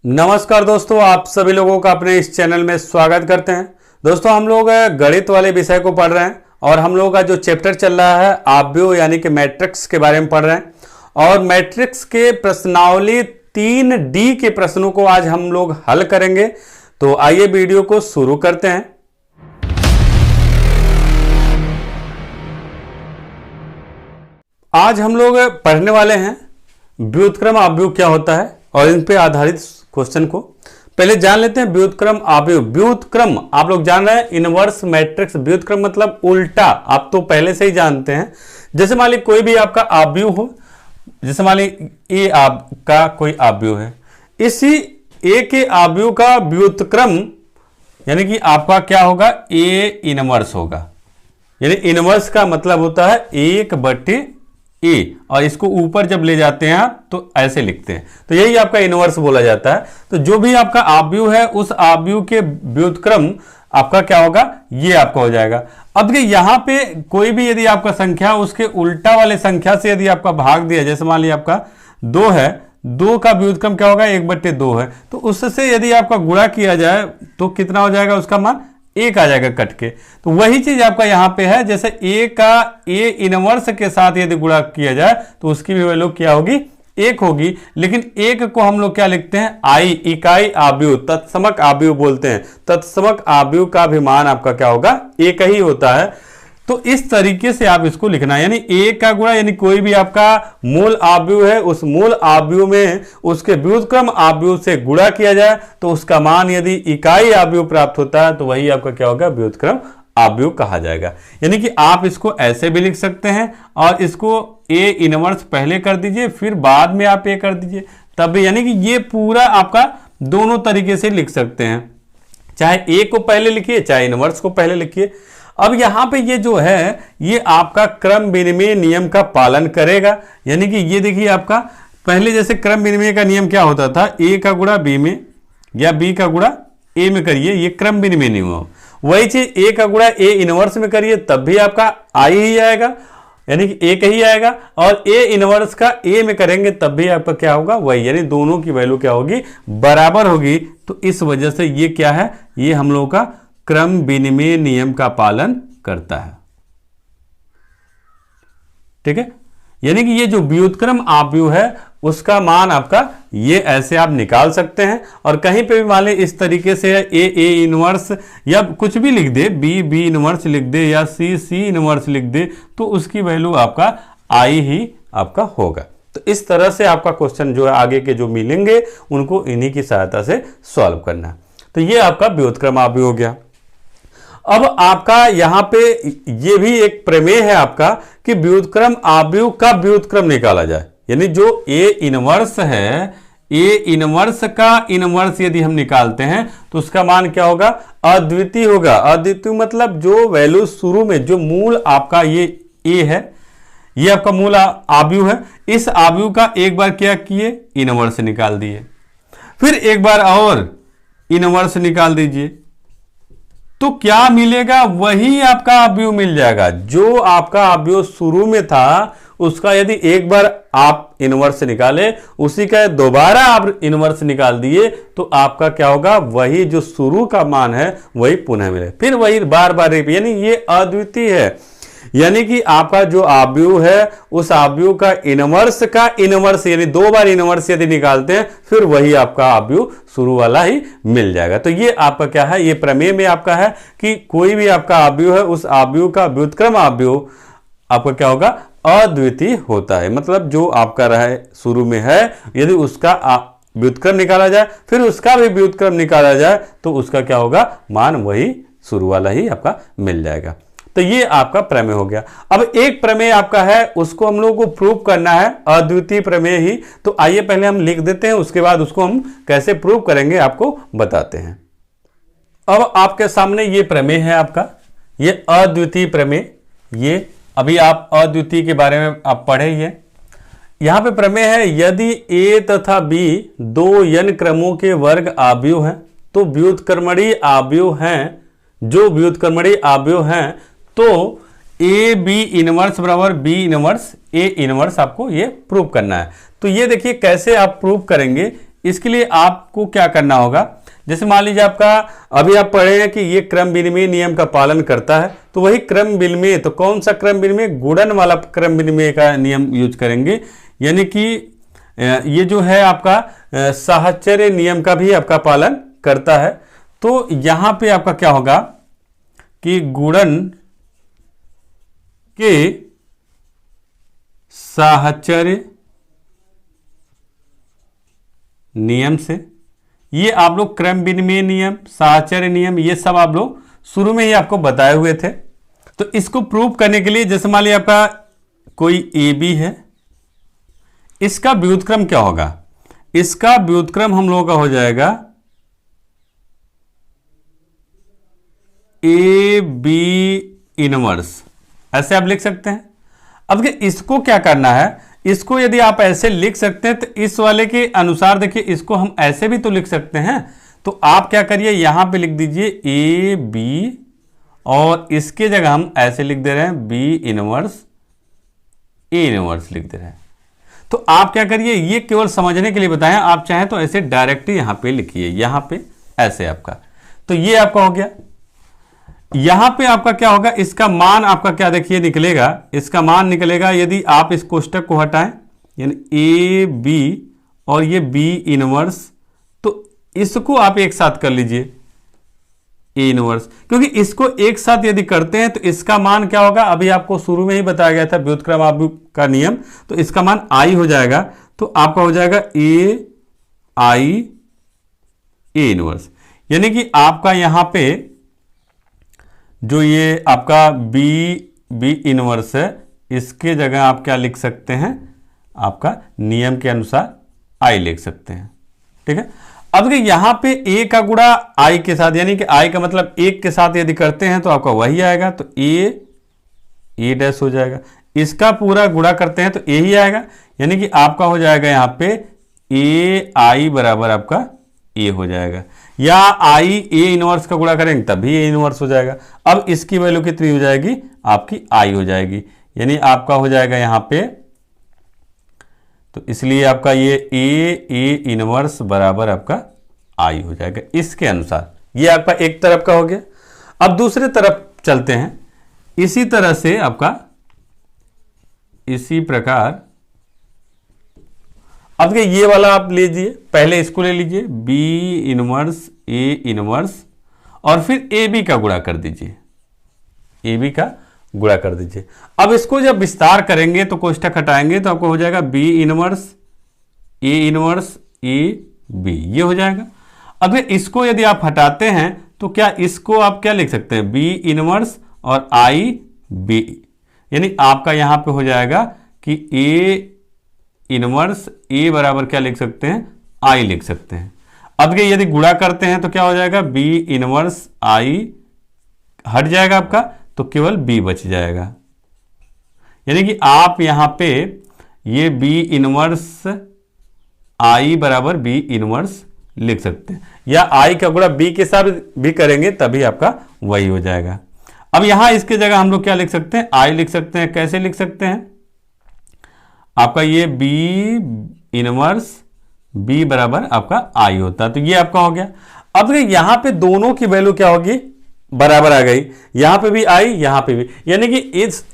नमस्कार दोस्तों, आप सभी लोगों का अपने इस चैनल में स्वागत करते हैं। दोस्तों, हम लोग गणित वाले विषय को पढ़ रहे हैं और हम लोगों का जो चैप्टर चल रहा है आव्यूह यानी कि मैट्रिक्स के बारे में पढ़ रहे हैं। और मैट्रिक्स के प्रश्नावली 3D के प्रश्नों को आज हम लोग हल करेंगे। तो आइए वीडियो को शुरू करते हैं। आज हम लोग पढ़ने वाले हैं व्युत्क्रम आव्यूह क्या होता है और इन पे आधारित क्वेश्चन को पहले जान लेते हैं। व्युत्क्रम आव्यूह, व्युत्क्रम आप लोग जान रहे हैं, इनवर्स मैट्रिक्स। व्युत्क्रम मतलब उल्टा, आप तो पहले से ही जानते हैं। जैसे मान ली कोई भी आपका आव्यूह हो, जैसे मान ली ए आपका कोई आव्यूह है, इसी ए के आव्यूह का व्युत्क्रम यानी कि आपका क्या होगा, ए इनवर्स होगा। यानी इनवर्स का मतलब होता है 1/a, और इसको ऊपर जब ले जाते हैं तो ऐसे लिखते हैं, तो यही आपका इनवर्स बोला जाता है। तो जो भी आपका आव्यूह है उस आव्यूह के व्युत्क्रम आपका क्या होगा, ये आपका हो जाएगा। अब देखिए यहां पे कोई भी यदि आपका संख्या उसके उल्टा वाले संख्या से यदि आपका भाग दिया, जैसे मान लिया आपका 2 है, 2 का व्युत्क्रम क्या होगा, 1/2 है, तो उससे यदि आपका गुणा किया जाए तो कितना हो जाएगा, उसका मान 1 आ जाएगा कट के। तो वही चीज आपका यहां पे है, जैसे a का a इनवर्स के साथ यदि गुणा किया जाए तो उसकी भी वैल्यू क्या होगी, 1 होगी। लेकिन 1 को हम लोग क्या लिखते हैं, आई, इकाई आव्यूह, तत्समक आव्यूह बोलते हैं। तत्समक आव्यूह का भी मान आपका क्या होगा, 1 ही होता है। तो इस तरीके से आप इसको लिखना है, यानी एक का गुणा, यानी कोई भी आपका मूल आव्यूह है, उस मूल आव्यूह में उसके व्युत्क्रम आव्यूह से गुणा किया जाए तो उसका मान यदि इकाई आव्यूह प्राप्त होता है तो वही आपका क्या होगा, व्युत्क्रम आव्यूह कहा जाएगा। यानी कि आप इसको ऐसे भी लिख सकते हैं और इसको ए इनवर्स पहले कर दीजिए, फिर बाद में आप ए कर दीजिए, तब भी यानी कि ये पूरा आपका दोनों तरीके से लिख सकते हैं। चाहे ए को पहले लिखिए, चाहे इनवर्स को पहले लिखिए। अब यहां पे ये जो है ये आपका क्रम विनिमय नियम का पालन करेगा। यानी कि ये देखिए आपका पहले जैसे क्रम विनिमय का नियम क्या होता था, ए का गुणा बी में या बी का गुणा ए में करिए, ये क्रम विनिमय नियम हो। वही चीज ए का गुणा ए इनवर्स में करिए तब भी आपका आई ही आएगा, यानी कि एक ही आएगा। और ए इनवर्स का ए में करेंगे तब भी आपका क्या होगा, वही, यानी दोनों की वैल्यू क्या होगी, बराबर होगी। तो इस वजह से ये क्या है, ये हम लोगों का क्रम विनिमय नियम का पालन करता है। ठीक है, यानी कि ये जो व्युत्क्रम आव्यूह है उसका मान आपका ये ऐसे आप निकाल सकते हैं। और कहीं पे भी मान लें इस तरीके से ए इनवर्स या कुछ भी लिख दे, बी इनवर्स लिख दे या सी इनवर्स लिख दे, तो उसकी वैल्यू आपका आई ही आपका होगा। तो इस तरह से आपका क्वेश्चन जो है आगे के जो मिलेंगे उनको इन्हीं की सहायता से सॉल्व करना है। तो ये आपका व्युत्क्रम आव्यूह हो गया। अब आपका यहां पे ये भी एक प्रमेय है आपका कि व्युत्क्रम आव्यूह का व्युत्क्रम निकाला जाए। यानी जो ए इनवर्स है, ए इनवर्स का इनवर्स यदि हम निकालते हैं तो उसका मान क्या होगा, अद्वितीय होगा। अद्वितीय मतलब जो वैल्यू शुरू में, जो मूल आपका ये ए है, ये आपका मूल आव्यूह है, इस आव्यूह का एक बार क्या किए, इनवर्स निकाल दिए, फिर एक बार और इनवर्स निकाल दीजिए, तो क्या मिलेगा, वही आपका आव्यूह मिल जाएगा। जो आपका आव्यूह शुरू में था उसका यदि एक बार आप इनवर्स निकाले, उसी का दोबारा आप इनवर्स निकाल दिए तो आपका क्या होगा, वही जो शुरू का मान है वही पुनः मिले, फिर वही बार बार, यानी ये अद्वितीय है। यानी कि आपका जो आव्यूह है उस आव्यूह का इनवर्स यानी 2 बार इनवर्स यदि निकालते हैं फिर वही आपका आव्यूह शुरू वाला ही मिल जाएगा। तो ये आपका क्या है, ये प्रमेय में आपका है कि कोई भी आपका आव्यूह है उस आव्यूह का व्युत्क्रम आव्यूह आपका क्या होगा, अद्वितीय होता है। मतलब जो आपका रहे शुरू में है, यदि उसका व्युत्क्रम निकाला जाए फिर उसका भी व्युत्क्रम निकाला जाए तो उसका क्या होगा, मान वही शुरू वाला ही आपका मिल जाएगा। तो ये आपका प्रमेय हो गया। अब एक प्रमेय आपका है, उसको हम लोगों को प्रूव करना है, अद्वितीय प्रमेय ही। तो आइए पहले हम लिख देते हैं, उसके बाद उसको हम कैसे प्रूव करेंगे आपको बताते हैं। अब आपके सामने ये प्रमेय है आपका, ये अद्वितीय प्रमेय। ये अभी आप अद्वितीय के बारे में आप पढ़े ही हैं। यहां पे प्रमेय है, यदि ए तथा बी 2 n क्रमों के वर्ग आव्यूह हैं तो व्युत्क्रमणीय आव्यूह हैं, जो व्युत्क्रमणीय आव्यूह हैं तो ए बी इनवर्स बराबर बी इनवर्स ए इनवर्स आपको ये प्रूव करना है। तो ये देखिए कैसे आप प्रूव करेंगे, इसके लिए आपको क्या करना होगा, जैसे मान लीजिए आपका अभी आप पढ़े हैं कि ये क्रम विनिमय नियम का पालन करता है, तो वही क्रम विनिमय, तो कौन सा क्रम विनिमय, गुणन वाला क्रम विनिमय का नियम यूज करेंगे। यानी कि ये जो है आपका साहचर्य नियम का भी आपका पालन करता है। तो यहां पे आपका क्या होगा कि गुणन के साहचर्य नियम से, ये आप लोग क्रम विनिमय नियम, साहचर्य नियम, ये सब आप लोग शुरू में ही आपको बताए हुए थे। तो इसको प्रूव करने के लिए जैसे मान लिया आपका कोई ए बी है, इसका व्युत्क्रम क्या होगा, इसका व्युत्क्रम हम लोगों का हो जाएगा ए बी इनवर्स, ऐसे आप लिख सकते हैं। अब इसको क्या करना है, इसको यदि आप ऐसे लिख सकते हैं तो इस वाले के अनुसार देखिए इसको हम ऐसे भी तो लिख सकते हैं। तो आप क्या करिए, यहां पे लिख दीजिए ए बी और इसके जगह हम ऐसे लिख दे रहे हैं बी इनवर्स ए इनवर्स लिख दे रहे हैं। तो आप क्या करिए, ये केवल समझने के लिए बताएं, आप चाहें तो ऐसे डायरेक्ट यहां पे लिखिए, यहां पे ऐसे आपका, तो ये आपका हो गया। यहां पे आपका क्या होगा, इसका मान आपका क्या देखिए निकलेगा, इसका मान निकलेगा यदि आप इस कोष्टक को हटाएं, यानी ए बी और ये बी इनवर्स, तो इसको आप एक साथ कर लीजिए ए इनवर्स, क्योंकि इसको एक साथ यदि करते हैं तो इसका मान क्या होगा, अभी आपको शुरू में ही बताया गया था व्युत्क्रम आव्यूह का नियम, तो इसका मान आई हो जाएगा। तो आपका हो जाएगा ए आई ए इनवर्स, यानी कि आपका यहां पे जो ये आपका बी इनवर्स है, इसके जगह आप क्या लिख सकते हैं, आपका नियम के अनुसार आई लिख सकते हैं। ठीक है, अब देखिए यहां पे ए का गुणा आई के साथ, यानी कि आई का मतलब एक के साथ यदि करते हैं तो आपका वही आएगा, तो ए डैश हो जाएगा। इसका पूरा गुणा करते हैं तो ए ही आएगा, यानी कि आपका हो जाएगा यहां पे ए आई बराबर आपका ए हो जाएगा, या आई ए इनवर्स का गुणा करेंगे तभी ए इनवर्स हो जाएगा। अब इसकी वैल्यू कितनी हो जाएगी, आपकी आई हो जाएगी, यानी आपका हो जाएगा यहां पे, तो इसलिए आपका ये ए इनवर्स बराबर आपका आई हो जाएगा इसके अनुसार। ये आपका एक तरफ का हो गया। अब दूसरे तरफ चलते हैं, इसी तरह से आपका इसी प्रकार, अब देखिए ये वाला आप लीजिए, पहले इसको ले लीजिए बी इनवर्स ए इनवर्स और फिर ए बी का गुणा कर दीजिए, ए बी का गुणा कर दीजिए। अब इसको जब विस्तार करेंगे तो कोष्ठक हटाएंगे तो आपको हो जाएगा बी इनवर्स ए बी, ये हो जाएगा। अब इसको यदि आप हटाते हैं तो क्या इसको आप क्या लिख सकते हैं, बी इनवर्स और आई बी, यानी आपका यहां पे हो जाएगा कि ए इनवर्स ए बराबर क्या लिख सकते हैं, आई लिख सकते हैं। अब यदि गुणा करते हैं तो क्या हो जाएगा, बी इनवर्स आई हट जाएगा आपका, तो केवल बी बच जाएगा, यानी कि आप यहां पे ये बी इनवर्स आई बराबर बी इनवर्स लिख सकते हैं, या आई का गुणा बी के साथ भी करेंगे तभी आपका वही हो जाएगा। अब यहां इसके जगह हम लोग क्या लिख सकते हैं, आई लिख सकते हैं। कैसे लिख सकते हैं, आपका ये बी इनवर्स बी बराबर आपका आई होता है, तो ये आपका हो गया। अब यहां पे दोनों की वैल्यू क्या होगी, बराबर आ गई, यहां पे भी आई यहां पे भी, यानी कि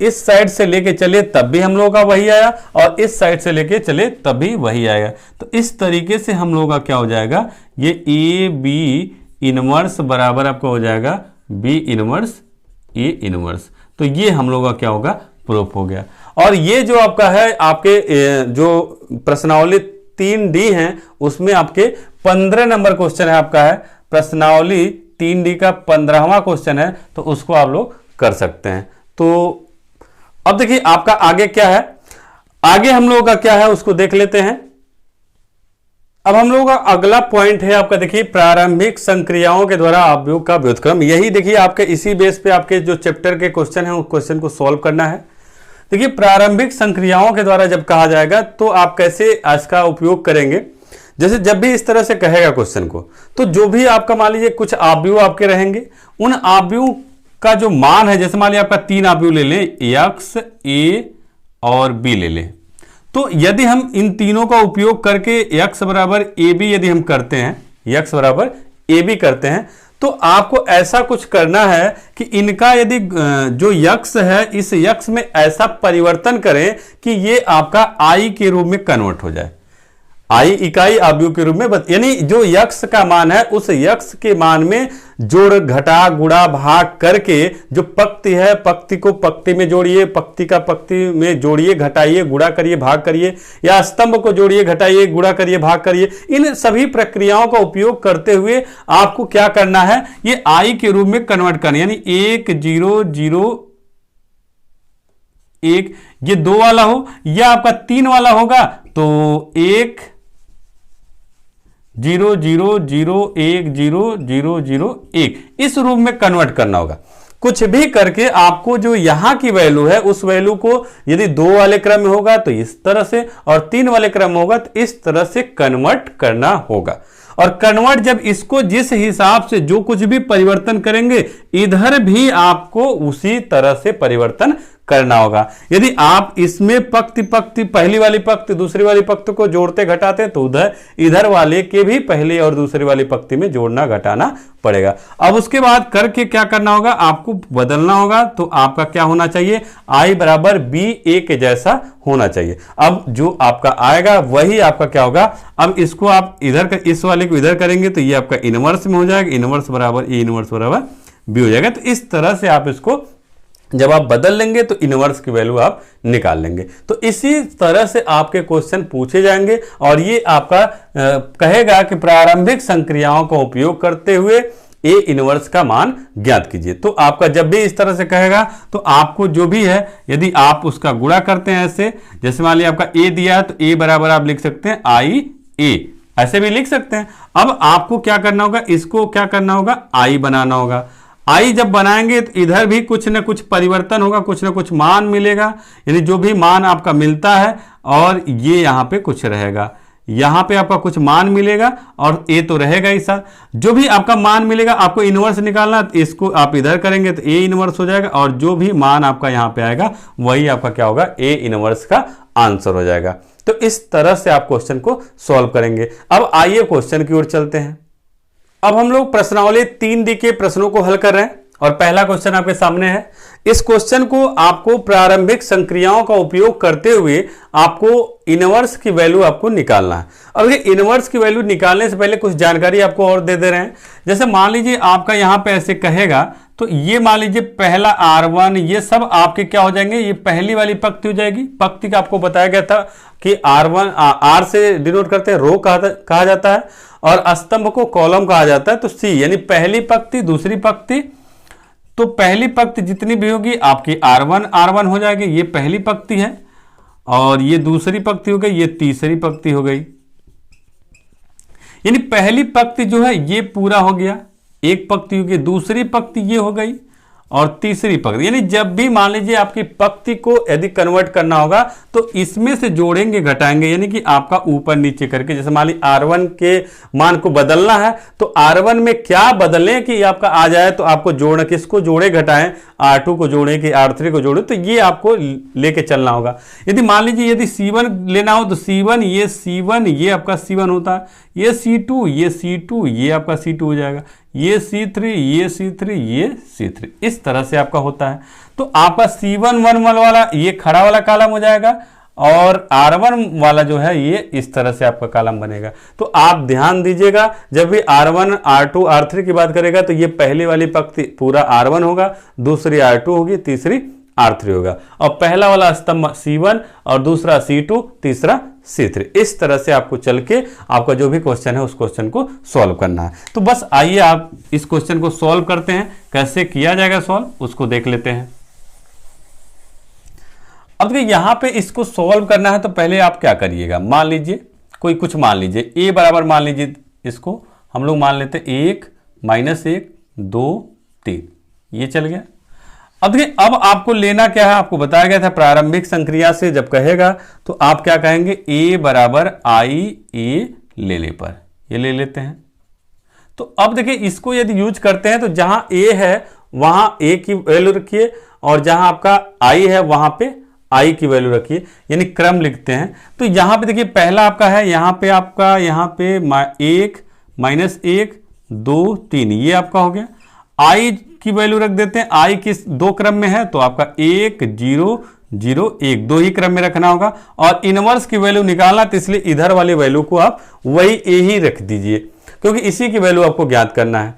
इस साइड से लेके चले तब भी हम लोगों का वही आया और इस साइड से लेके चले तब भी वही आएगा। तो इस तरीके से हम लोगों का क्या हो जाएगा, ये ए बी इनवर्स बराबर आपका हो जाएगा बी इनवर्स ए इनवर्स। तो ये हम लोगों का क्या होगा, प्रूफ हो गया। और ये जो आपका है, आपके जो प्रश्नावली 3D है उसमें आपके 15 नंबर क्वेश्चन है, आपका है प्रश्नावली 3D का 15वां क्वेश्चन है, तो उसको आप लोग कर सकते हैं। तो अब देखिए आपका आगे क्या है, आगे हम लोगों का क्या है उसको देख लेते हैं। अब हम लोगों का अगला पॉइंट है आपका, देखिए प्रारंभिक संक्रियाओं के द्वारा आव्यूह का व्युत्क्रम। यही देखिए आपके इसी बेस पे आपके जो चैप्टर के क्वेश्चन है उस क्वेश्चन को सॉल्व करना है। देखिए प्रारंभिक संक्रियाओं के द्वारा जब कहा जाएगा तो आप कैसे इसका उपयोग करेंगे, जैसे जब भी इस तरह से कहेगा क्वेश्चन को, तो जो भी आपका मान लीजिए कुछ आव्यूह आपके रहेंगे, उन आव्यूह का जो मान है, जैसे मान लीजिए आपका 3 आव्यूह ले लें, एक्स ए और बी ले लें, तो तो यदि हम इन तीनों का उपयोग करके x बराबर ए बी यदि हम करते हैं, x बराबर ए बी करते हैं, तो आपको ऐसा कुछ करना है कि इनका यदि जो यक्स है इस यक्स में ऐसा परिवर्तन करें कि ये आपका आई के रूप में कन्वर्ट हो जाए, आई इकाई अवयव के रूप में, यानी जो यक्स का मान है उस यक्स के मान में जोड़ घटा गुणा भाग करके जो पंक्ति है पंक्ति को पंक्ति में जोड़िए, पंक्ति का पंक्ति में जोड़िए, घटाइए, गुणा करिए, भाग करिए, या स्तंभ को जोड़िए, घटाइए, गुणा करिए, भाग करिए। इन सभी प्रक्रियाओं का उपयोग करते हुए आपको क्या करना है, ये आई के रूप में कन्वर्ट करना, यानी 1 0 0 1 ये 2 वाला हो या आपका 3 वाला होगा तो 1 0 0 0 1 0 0 0 1 इस रूप में कन्वर्ट करना होगा। कुछ भी करके आपको जो यहां की वैल्यू है उस वैल्यू को यदि 2 वाले क्रम में होगा तो इस तरह से, और 3 वाले क्रम में होगा तो इस तरह से कन्वर्ट करना होगा। और कन्वर्ट जब इसको जिस हिसाब से जो कुछ भी परिवर्तन करेंगे इधर भी आपको उसी तरह से परिवर्तन करना होगा। यदि आप इसमें पंक्ति पंक्ति पहली वाली पंक्ति दूसरी वाली पंक्ति को जोड़ते घटाते तो उधर इधर वाले के भी पहली और दूसरी वाली पंक्ति में जोड़ना घटाना पड़ेगा। अब उसके बाद करके क्या करना होगा, आपको बदलना होगा। तो आपका क्या होना चाहिए, आई बराबर बी ए के जैसा होना चाहिए। अब जो आपका आएगा वही आपका क्या होगा, अब इसको आप इधर इस वाले को इधर करेंगे तो ये आपका इनवर्स में हो जाएगा, इनवर्स बराबर ए इनवर्स बराबर बी हो जाएगा। तो इस तरह से आप इसको जब आप बदल लेंगे तो इनवर्स की वैल्यू आप निकाल लेंगे। तो इसी तरह से आपके क्वेश्चन पूछे जाएंगे और ये आपका कहेगा कि प्रारंभिक संक्रियाओं का उपयोग करते हुए ए इनवर्स का मान ज्ञात कीजिए। तो आपका जब भी इस तरह से कहेगा तो आपको जो भी है यदि आप उसका गुणा करते हैं ऐसे, जैसे मान लिया आपका ए दिया है तो ए बराबर आप लिख सकते हैं आई ए, ऐसे भी लिख सकते हैं। अब आपको क्या करना होगा, इसको क्या करना होगा, आई बनाना होगा। आई जब बनाएंगे तो इधर भी कुछ ना कुछ परिवर्तन होगा, कुछ ना कुछ मान मिलेगा, यानी जो भी मान आपका मिलता है और ये यहां पे कुछ रहेगा, यहां पे आपका कुछ मान मिलेगा और ए तो रहेगा ही साथ। जो भी आपका मान मिलेगा आपको इनवर्स निकालना, तो इसको आप इधर करेंगे तो ए इनवर्स हो जाएगा और जो भी मान आपका यहां पे आएगा वही आपका क्या होगा, ए इनवर्स का आंसर हो जाएगा। तो इस तरह से आप क्वेश्चन को सॉल्व करेंगे। अब आइए क्वेश्चन की ओर चलते हैं। अब हम लोग प्रश्नावली 3D के प्रश्नों को हल कर रहे हैं और पहला क्वेश्चन आपके सामने है। इस क्वेश्चन को आपको प्रारंभिक संक्रियाओं का उपयोग करते हुए आपको इनवर्स की वैल्यू आपको निकालना है। अब ये इनवर्स की वैल्यू निकालने से पहले कुछ जानकारी आपको और दे रहे हैं। जैसे मान लीजिए आपका यहां पे ऐसे कहेगा तो ये मान लीजिए पहला R1 ये सब आपके क्या हो जाएंगे, ये पहली वाली पंक्ति हो जाएगी। पंक्ति का आपको बताया गया था कि R1 R से डिनोट करते हैं, रो कहा जाता है, और स्तंभ को कॉलम कहा जाता है। तो सी यानी पहली पंक्ति दूसरी पंक्ति, तो पहली पंक्ति जितनी भी होगी आपकी R1 हो जाएगी, ये पहली पंक्ति है, और ये दूसरी पंक्ति हो गई, ये तीसरी पंक्ति हो गई। यानी पहली पंक्ति जो है ये पूरा हो गया, एक पंक्ति हो गई, दूसरी पंक्ति ये हो गई और तीसरी पंक्ति। यानी जब भी मान लीजिए आपकी पंक्ति को यदि कन्वर्ट करना होगा तो इसमें से जोड़ेंगे घटाएंगे, यानी कि आपका ऊपर नीचे करके, जैसे मान लीजिए R1 के मान को बदलना है तो R1 में क्या बदलें कि आपका आ जाए, तो आपको जोड़ना, किसको जोड़े घटाएं, R2 को जोड़े कि R3 को जोड़े, तो ये आपको लेके चलना होगा। यदि मान लीजिए यदि C1 लेना हो तो C1 ये आपका C1 होता है, ये C2 ये आपका C2 हो जाएगा, ये C3 ये C3 इस तरह से आपका होता है। तो आपका C1 वाला ये खड़ा वाला कॉलम हो जाएगा और R1 वाला जो है ये इस तरह से आपका कॉलम बनेगा। तो आप ध्यान दीजिएगा जब भी R1 R2 R3 की बात करेगा तो ये पहली वाली पंक्ति पूरा R1 होगा, दूसरी R2 होगी, तीसरी R3 होगा, और पहला वाला स्तंभ C1 और दूसरा C2, तीसरा C3। इस तरह से आपको चल के आपका जो भी क्वेश्चन है उस क्वेश्चन को सॉल्व करना है। तो बस आइए आप इस क्वेश्चन को सॉल्व करते हैं। कैसे किया जाएगा सॉल्व उसको देख लेते हैं। अब देखिए यहां पे इसको सॉल्व करना है तो पहले आप क्या करिएगा, मान लीजिए कोई कुछ मान लीजिए a बराबर मान लीजिए, इसको हम लोग मान लेते 1 -1 2 3, ये चल गया। अब देखिए अब आपको लेना क्या है, आपको बताया गया था प्रारंभिक संक्रिया से जब कहेगा तो आप क्या कहेंगे, a बराबर आई ए लेने पर ये ले लेते हैं। तो अब देखिए इसको यदि यूज करते हैं तो जहां a है वहां a की वैल्यू रखिए और जहां आपका i है वहां पे आई की वैल्यू रखिए, यानी क्रम लिखते हैं। तो यहां पे देखिए पहला आपका है, यहां पे आपका यहाँ पे 1 -1 2 3, ये आपका हो गया। आई की वैल्यू रख देते हैं, आई किस दो क्रम में है तो आपका 1 0 0 1, दो ही क्रम में रखना होगा। और इनवर्स की वैल्यू निकालना, तो इसलिए इधर वाली वैल्यू को आप वही ए ही रख दीजिए, क्योंकि इसी की वैल्यू आपको ज्ञात करना है।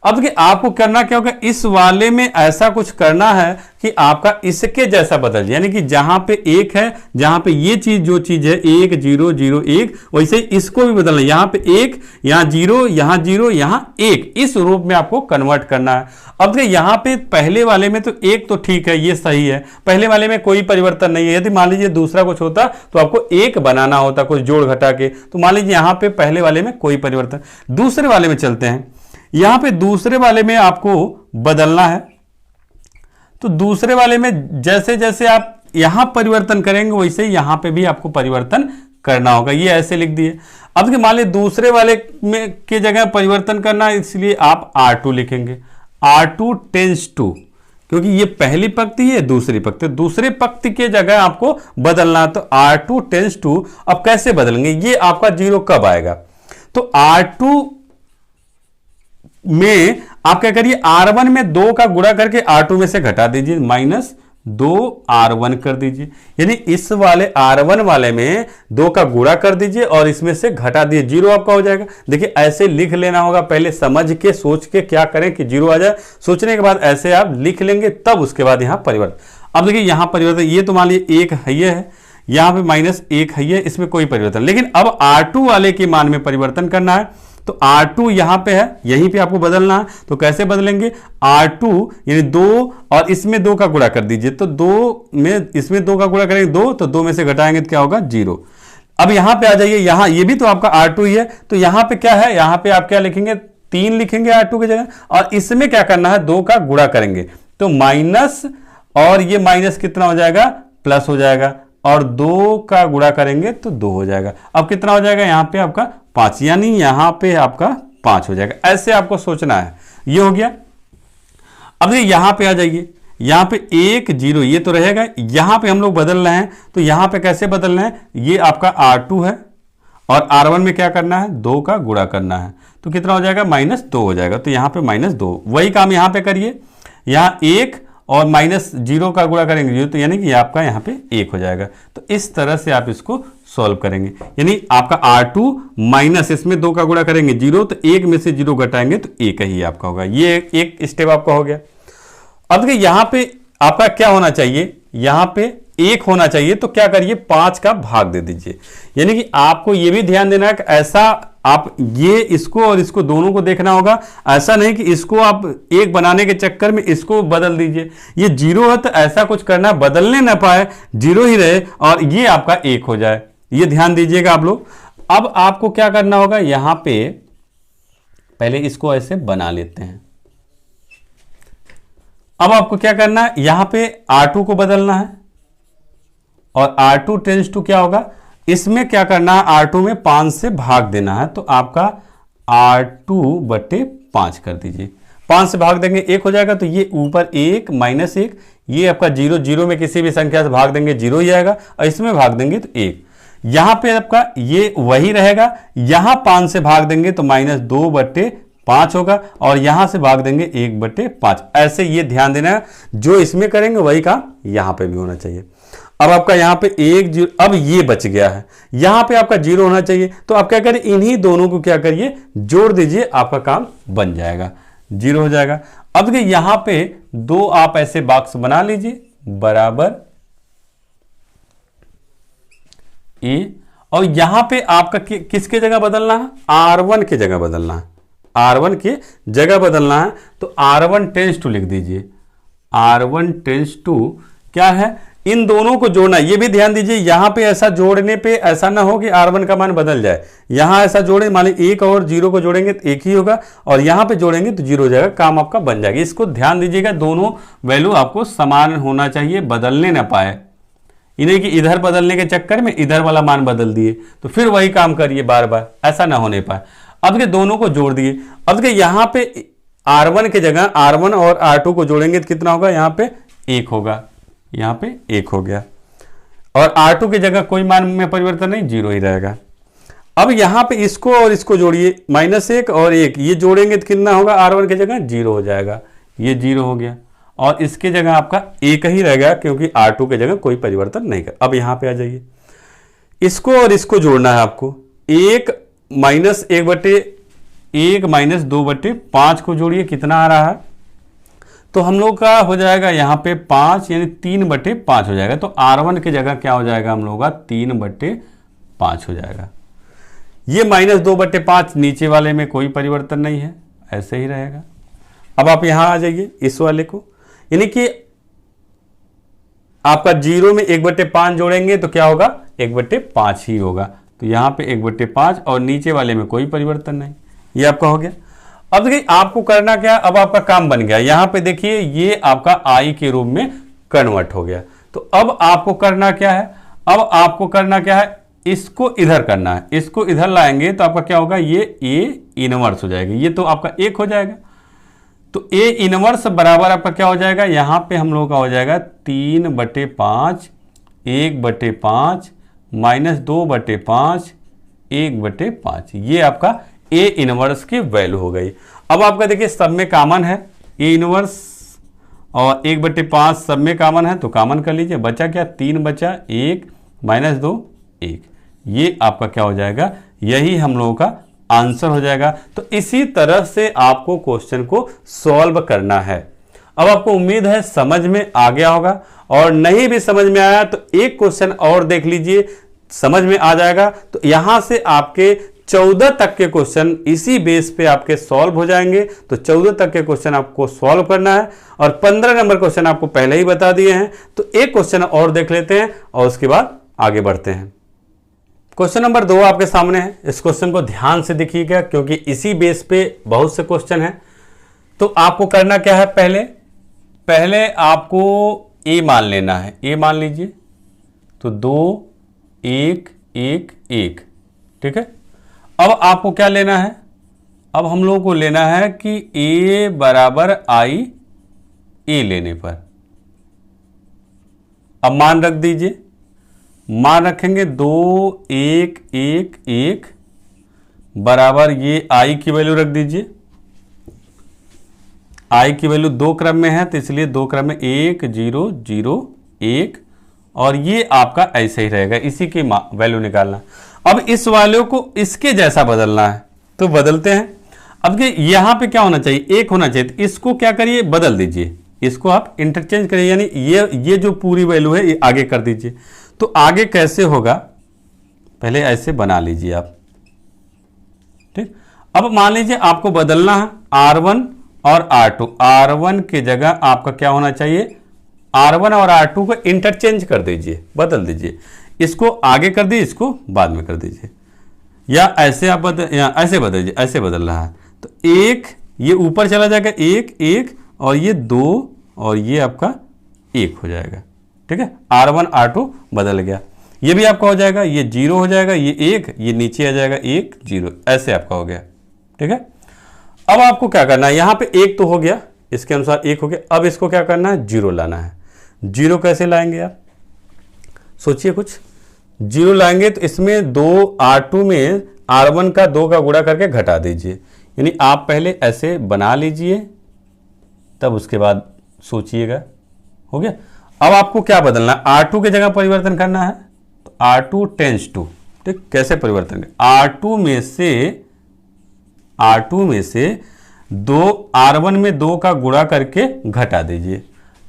अब देखिए आपको करना क्या होगा, इस वाले में ऐसा कुछ करना है कि आपका इसके जैसा बदल जाए, यानी कि जहां पे 1 है, जहां पे ये चीज जो चीज है 1 0 0 1, वैसे ही इसको भी बदलना है। यहां पे 1, यहां 0, यहां 0, यहां 1, इस रूप में आपको कन्वर्ट करना है। अब देखिए यहां पे पहले वाले में तो 1 तो ठीक है, ये सही है, पहले वाले में कोई परिवर्तन नहीं है। यदि मान लीजिए दूसरा कुछ होता तो आपको 1 बनाना होता, कुछ जोड़ घटा के। तो मान लीजिए यहां पे पहले वाले में कोई परिवर्तन, दूसरे वाले में चलते हैं। यहां पे दूसरे वाले में आपको बदलना है, तो दूसरे वाले में जैसे जैसे आप यहां परिवर्तन करेंगे वैसे ही यहां पे भी आपको परिवर्तन करना होगा, ये ऐसे लिख दिए। अब कि मान लीजिए दूसरे वाले में के जगह परिवर्तन करना है, इसलिए आप R2 लिखेंगे। R2 टेंस टू, क्योंकि ये पहली पंक्ति है, दूसरी पंक्ति, दूसरे पंक्ति के जगह आपको बदलना, तो R2 टेंस टू। अब कैसे बदलेंगे, ये आपका 0 कब आएगा, तो R2 में आप क्या करिए, R1 में 2 का गुणा करके R2 में से घटा दीजिए, -2R1 कर दीजिए। यानी इस वाले R1 वाले में 2 का गुणा कर दीजिए और इसमें से घटा दीजिए, 0 आपका हो जाएगा। देखिए ऐसे लिख लेना होगा, पहले समझ के सोच के क्या करें कि 0 आ जाए, सोचने के बाद ऐसे आप लिख लेंगे, तब उसके बाद यहां परिवर्तन। अब देखिए यहां परिवर्तन, ये तो मान लीजिए 1 है, ये है, यहां पे -1 है, इसमें कोई परिवर्तन। लेकिन अब R2 वाले के मान में परिवर्तन करना है, तो R2 यहां पे है, यहीं पे आपको बदलना है। तो कैसे बदलेंगे, R2 यानी 2 और इसमें 2 का गुणा कर दीजिए, तो 2 में इसमें 2 का गुणा करेंगे 2, तो 2 में से घटाएंगे तो क्या होगा 0। अब यहां पे आ जाइए, यहां ये भी तो आपका R2 ही है, तो यहां पे क्या है, यहां पे आप क्या लिखेंगे, 3 लिखेंगे R2 की जगह, और इसमें क्या करना है 2 का गुणा करेंगे, तो माइनस, और ये माइनस कितना हो जाएगा, प्लस हो जाएगा, और 2 का गुणा करेंगे तो 2 हो जाएगा। अब कितना हो जाएगा, यहां पे आपका 5, यानी यहां पे आपका 5 हो जाएगा। ऐसे आपको सोचना है, ये हो गया। अब ये यहां पे आ जाइए, यहां पे 1 0 ये तो रहेगा, यहां पे हम लोग बदल रहे हैं, तो यहां पे कैसे बदल रहे हैं, ये आपका R2 है और R1 में क्या करना है, 2 का गुणा करना है, तो कितना हो जाएगा, -2 हो जाएगा। तो यहां पे -2, वही काम यहां पे करिए, यहां 1 और -0 का गुणा करेंगे 0, तो यानी कि आपका यहाँ पे 1 हो जाएगा। तो इस तरह से आप इसको सॉल्व करेंगे, यानी आपका R2 माइनस इसमें 2 का गुणा करेंगे 0, तो 1 में से 0 घटाएंगे तो 1 ही आपका होगा। ये एक स्टेप आपका हो गया। अब देखिए यहाँ पे आपका क्या होना चाहिए, यहाँ पे 1 होना चाहिए, तो क्या करिए 5 का भाग दे दीजिए। यानी कि आपको ये भी ध्यान देना है कि ऐसा आप ये इसको और इसको दोनों को देखना होगा, ऐसा नहीं कि इसको आप 1 बनाने के चक्कर में इसको बदल दीजिए। ये 0 है तो ऐसा कुछ करना, बदलने ना पाए, 0 ही रहे और ये आपका 1 हो जाए, ये ध्यान दीजिएगा आप लोग। अब आपको क्या करना होगा, यहां पे पहले इसको ऐसे बना लेते हैं। अब आपको क्या करना है, यहां पे R2 को बदलना है और R2 टेंस टू क्या होगा, इसमें क्या करना है, R2 में 5 से भाग देना है, तो आपका R2/5 कर दीजिए। 5 से भाग देंगे 1 हो जाएगा, तो ये ऊपर 1 -1, ये आपका 0 0 में किसी भी संख्या से भाग देंगे 0 ही आएगा, और इसमें भाग देंगे तो 1। यहां पे आपका ये वही रहेगा, यहां 5 से भाग देंगे तो -2/5 होगा, और यहां से भाग देंगे 1/5। ऐसे ये ध्यान देना है, जो इसमें करेंगे वही काम यहां पे भी होना चाहिए। अब आपका यहां पे 1 0, अब ये बच गया है, यहां पे आपका 0 होना चाहिए, तो आप क्या करिए, इन्हीं दोनों को क्या करिए, जोड़ दीजिए, आपका काम बन जाएगा, 0 हो जाएगा। अब देखिए यहां पे 2 आप ऐसे बॉक्स बना लीजिए, बराबर ए, और यहां पे आपका किसके जगह बदलना है, R1 के जगह बदलना है, R1 के जगह बदलना है, तो R1 टेंस टू लिख दीजिए। R1 टेंस टू क्या है, इन दोनों को जोड़ना। ये भी ध्यान दीजिए, यहां पे ऐसा जोड़ने पे ऐसा ना हो कि R1 का मान बदल जाए, यहां ऐसा जोड़े, मान ली 1 और 0 को जोड़ेंगे तो 1 ही होगा, और यहां पे जोड़ेंगे तो 0 हो जाएगा, काम आपका बन जाएगा। इसको ध्यान दीजिएगा, दोनों वैल्यू आपको समान होना चाहिए, बदलने ना पाए, इन्हें कि इधर बदलने के चक्कर में इधर वाला मान बदल दिए, तो फिर वही काम करिए बार बार, ऐसा ना होने पाए। अब के दोनों को जोड़ दिए, अब के यहां पे R1 के जगह R1 और R2 को जोड़ेंगे तो कितना होगा, यहां पे 1 होगा, यहां पे 1 हो गया। और R2 की जगह कोई मान में परिवर्तन नहीं, 0 ही रहेगा। अब यहां पे इसको और इसको जोड़िए, -1 और 1 ये जोड़ेंगे तो कितना होगा, R1 की जगह 0 हो जाएगा, ये 0 हो गया और इसके जगह आपका 1 ही रहेगा क्योंकि R2 की जगह कोई परिवर्तन नहीं कर। अब यहां पे आ जाइए, इसको और इसको जोड़ना है आपको, 1 - 2/5 को जोड़िए, कितना आ रहा है, तो हम लोग का हो जाएगा यहां पे 5 यानी 3/5 हो जाएगा। तो R1 की जगह क्या हो जाएगा हम लोग का 3/5 हो जाएगा। ये -2/5 नीचे वाले में कोई परिवर्तन नहीं है, ऐसे ही रहेगा। अब आप यहां आ जाइए इस वाले को, यानी कि आपका 0 में 1/5 जोड़ेंगे तो क्या होगा, 1/5 ही होगा। तो यहां पे 1/5 और नीचे वाले में कोई परिवर्तन नहीं, ये आपका हो गया। अब देखिए आपको करना क्या, अब आपका काम बन गया। यहां पे देखिए ये आपका आई के रूप में कन्वर्ट हो गया। तो अब आपको करना क्या है, अब आपको करना क्या है, इसको इधर करना है, इसको इधर लाएंगे तो आपका क्या होगा, ये A इनवर्स हो जाएगा, ये तो आपका 1 हो जाएगा। तो A इनवर्स बराबर आपका क्या हो जाएगा, यहां पे हम लोगों का हो जाएगा 3/5 1/5 -2/5 1/5, ये आपका A इनवर्स की वैल्यू हो गई। अब आपका देखिए सब में कॉमन है, A इनवर्स और 1/5 सब में कॉमन है तो कॉमन कर लीजिए, बचा क्या, 3 बचा, 1 -2 1, ये आपका क्या हो जाएगा, यही हम लोगों का आंसर हो जाएगा। तो इसी तरह से आपको क्वेश्चन को सॉल्व करना है। अब आपको उम्मीद है समझ में आ गया होगा, और नहीं भी समझ में आया तो एक क्वेश्चन और देख लीजिए, समझ में आ जाएगा। तो यहां से आपके 14 तक के क्वेश्चन इसी बेस पे आपके सॉल्व हो जाएंगे। तो 14 तक के क्वेश्चन आपको सॉल्व करना है और 15 नंबर क्वेश्चन आपको पहले ही बता दिए हैं। तो एक क्वेश्चन और देख लेते हैं और उसके बाद आगे बढ़ते हैं। क्वेश्चन नंबर 2 आपके सामने है। इस क्वेश्चन को ध्यान से देखिएगा क्योंकि इसी बेस पे बहुत से क्वेश्चन हैं। तो आपको करना क्या है, पहले आपको ए मान लेना है, ए मान लीजिए। तो 2 1 1 1, ठीक है। अब आपको क्या लेना है, अब हम लोगों को लेना है कि A बराबर I A लेने पर अब मान रख दीजिए, मान रखेंगे 2 1 1 1 बराबर ये I की वैल्यू रख दीजिए। I की वैल्यू 2 क्रम में है तो इसलिए 2 क्रम में 1 0 0 1, और ये आपका ऐसे ही रहेगा, इसी की वैल्यू निकालना। अब इस वैल्यू को इसके जैसा बदलना है तो बदलते हैं। अब यहां पे क्या होना चाहिए, 1 होना चाहिए, तो इसको क्या करिए, बदल दीजिए, इसको आप इंटरचेंज करिए, यानी ये जो पूरी वैल्यू है ये आगे कर दीजिए। तो आगे कैसे होगा, पहले ऐसे बना लीजिए आप, ठीक। अब मान लीजिए आपको बदलना है R1 और R2, R1 की जगह आपका क्या होना चाहिए, R1 और R2 को इंटरचेंज कर दीजिए, बदल दीजिए, इसको आगे कर दीजिए, इसको बाद में कर दीजिए, या ऐसे आप ऐसे बदल दीजिए, ऐसे बदल रहा है। तो 1 ये ऊपर चला जाएगा, 1 1 और ये 2 और ये आपका 1 हो जाएगा, ठीक है। R1 R2 बदल गया, ये भी आपका हो जाएगा, ये 0 हो जाएगा, ये 1, ये नीचे आ जाएगा 1 0, ऐसे आपका हो गया, ठीक है। अब आपको क्या करना है, यहां पे 1 तो हो गया, इसके अनुसार 1 हो गया। अब इसको क्या करना है, 0 लाना है। 0 कैसे लाएंगे आप, सोचिए कुछ। 0 लाएंगे तो इसमें 2 R2 में R1 का 2 का गुणा करके घटा दीजिए, यानी आप पहले ऐसे बना लीजिए तब उसके बाद सोचिएगा, हो गया। अब आपको क्या बदलना है, R2 की जगह परिवर्तन करना है, तो R2 टेंस टू, ठीक। कैसे परिवर्तन करें, R2 में से 2 R1 में 2 का गुणा करके घटा दीजिए,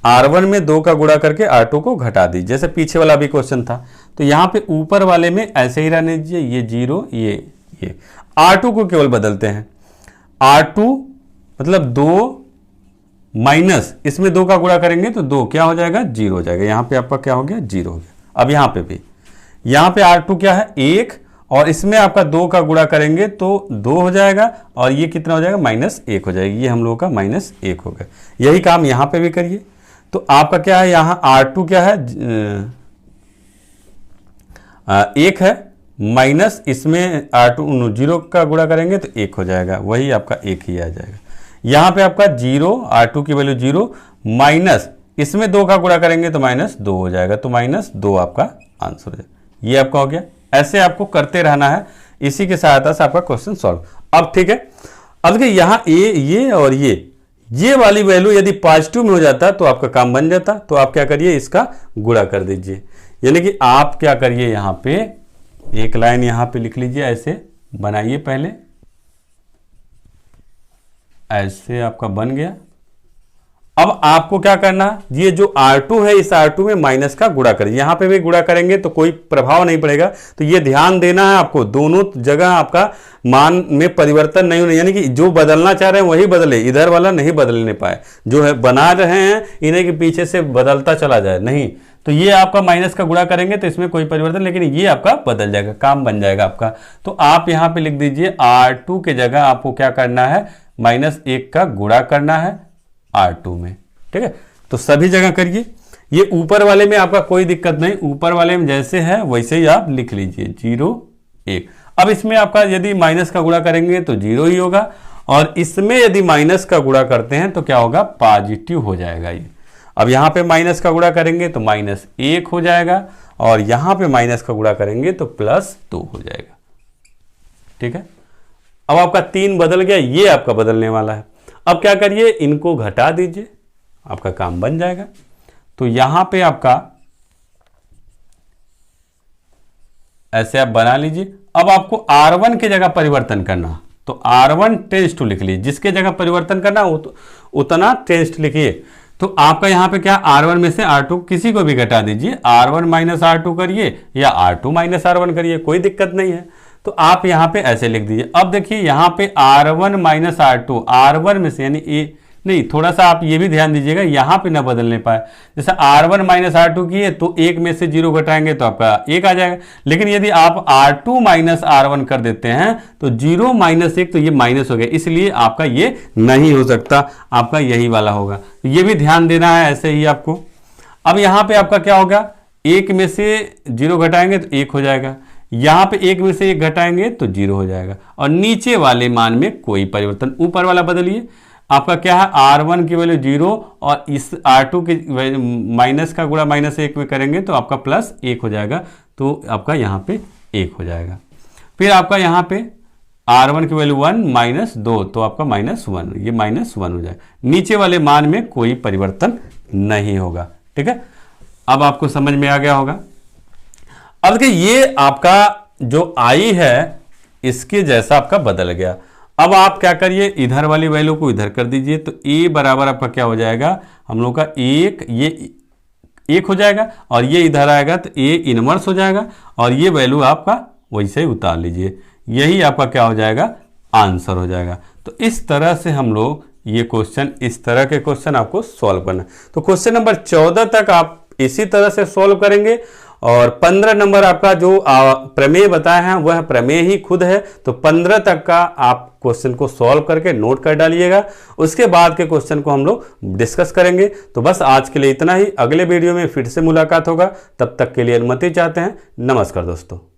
R1 में 2 का गुणा करके R2 को घटा दीजिए, जैसे पीछे वाला भी क्वेश्चन था। तो यहां पे ऊपर वाले में ऐसे ही रहने दीजिए, ये 0 ये R2 को केवल बदलते हैं, R2 मतलब 2 माइनस इसमें 2 का गुणा करेंगे तो 2 क्या हो जाएगा, 0 हो जाएगा। यहां पे आपका क्या हो गया, 0 हो गया। अब यहां पे भी, यहां पे R2 क्या है 1, और इसमें आपका 2 का गुणा करेंगे तो 2 हो जाएगा, और ये कितना हो जाएगा, -1 हो जाएगी, ये हम लोगों का -1 हो गया। यही काम यहां पे भी करिए। तो आपका क्या है, यहां R2 क्या है, 1 है, माइनस इसमें R2 0 का गुणा करेंगे तो 1 हो जाएगा, वही आपका 1 ही आ जाएगा। यहां पे आपका 0 R2 की वैल्यू 0 माइनस इसमें 2 का गुणा करेंगे तो -2 हो जाएगा, तो -2 आपका आंसर हो जाएगा। ये आपका हो गया। ऐसे आपको करते रहना है, इसी की सहायता से आपका क्वेश्चन सॉल्व। अब ठीक है, अब देखिए यहां ये और ये वाली वैल्यू यदि पॉजिटिव में हो जाता तो आपका काम बन जाता। तो आप क्या करिए, इसका गुणा कर दीजिए, यानी कि आप क्या करिए, यहां पे एक लाइन यहां पे लिख लीजिए, ऐसे बनाइए, पहले ऐसे आपका बन गया। अब आपको क्या करना, ये जो R2 है इस R2 में माइनस का गुणा करिए। यहां पे भी गुणा करेंगे तो कोई प्रभाव नहीं पड़ेगा, तो ये ध्यान देना है आपको, दोनों जगह आपका मान में परिवर्तन नहीं होना, यानी कि जो बदलना चाह रहे हैं वही बदले, इधर वाला नहीं बदलने पाए, जो है बना रहे हैं इन्हें के पीछे से बदलता चला जाए नहीं। तो ये आपका माइनस का गुणा करेंगे तो इसमें कोई परिवर्तन, लेकिन ये आपका बदल जाएगा, काम बन जाएगा आपका। तो आप यहां पे लिख दीजिए R2 के जगह आपको क्या करना है, -1 का गुणा करना है R2 में, ठीक है। तो सभी जगह करिए, ये ऊपर वाले में आपका कोई दिक्कत नहीं, ऊपर वाले में जैसे है वैसे ही आप लिख लीजिए 0 1। अब इसमें आपका यदि माइनस का गुणा करेंगे तो 0 ही होगा, और इसमें यदि माइनस का गुणा करते हैं तो क्या होगा, पॉजिटिव हो जाएगा ये। अब यहां पे माइनस का गुणा करेंगे तो -1 हो जाएगा, और यहां पे माइनस का गुणा करेंगे तो +2 हो जाएगा, ठीक है। अब आपका 3 बदल गया, ये आपका बदलने वाला है। अब क्या करिए, इनको घटा दीजिए, आपका काम बन जाएगा। तो यहां पे आपका ऐसे आप बना लीजिए। अब आपको R1 की जगह परिवर्तन करना, तो R1 टेंस टू लिख लीजिए, जिसके जगह परिवर्तन करना उतना टेंस लिखिए। तो आपका यहां पे क्या, R1 में से R2 किसी को भी घटा दीजिए, R1 - R2 करिए या R2 - R1 करिए, कोई दिक्कत नहीं है। तो आप यहां पे ऐसे लिख दीजिए। अब देखिए यहां पे R1 - R2, R1 में से यानी ए नहीं, थोड़ा सा आप ये भी ध्यान दीजिएगा, यहां पे ना बदलने पाए। जैसे R1 - R2 किए तो 1 में से 0 घटाएंगे तो आपका 1 आ जाएगा, लेकिन यदि आप R2 - R1 कर देते हैं तो 0 - 1 तो ये माइनस हो गया, इसलिए आपका ये नहीं हो सकता, आपका यही वाला होगा। तो ये भी ध्यान देना है ऐसे ही आपको। अब यहां पे आपका क्या होगा, 1 में से 0 घटाएंगे तो 1 हो जाएगा, यहां पे 1 में से 1 घटाएंगे तो 0 हो जाएगा, और नीचे वाले मान में कोई परिवर्तन, ऊपर वाला बदलिए। आपका क्या है, R1 की वैल्यू 0, और इस R2 के माइनस का गुणा -1 में करेंगे तो आपका +1 हो जाएगा, तो आपका यहां पे 1 हो जाएगा। फिर आपका यहां पे R1 की वैल्यू 1 - 2, तो आपका -1, ये -1 हो जाएगा, नीचे वाले मान में कोई परिवर्तन नहीं होगा, ठीक है। अब आपको समझ में आ गया होगा। अब देखिए ये आपका जो I है इसके जैसा आपका बदल गया। अब आप क्या करिए, इधर वाली वैल्यू को इधर कर दीजिए, तो A बराबर आपका क्या हो जाएगा, हम लोग का 1, ये 1 हो जाएगा, और ये इधर आएगा तो A इनवर्स हो जाएगा, और ये वैल्यू आपका वैसे ही उतार लीजिए, यही आपका क्या हो जाएगा, आंसर हो जाएगा। तो इस तरह से हम लोग ये क्वेश्चन, इस तरह के क्वेश्चन आपको सॉल्व करना। तो क्वेश्चन नंबर 14 तक आप इसी तरह से सॉल्व करेंगे, और 15 नंबर आपका जो प्रमेय बताए हैं वह प्रमेय ही खुद है। तो 15 तक का आप क्वेश्चन को सॉल्व करके नोट कर डालिएगा, उसके बाद के क्वेश्चन को हम लोग डिस्कस करेंगे। तो बस आज के लिए इतना ही, अगले वीडियो में फिर से मुलाकात होगा, तब तक के लिए अनुमति चाहते हैं। नमस्कार दोस्तों।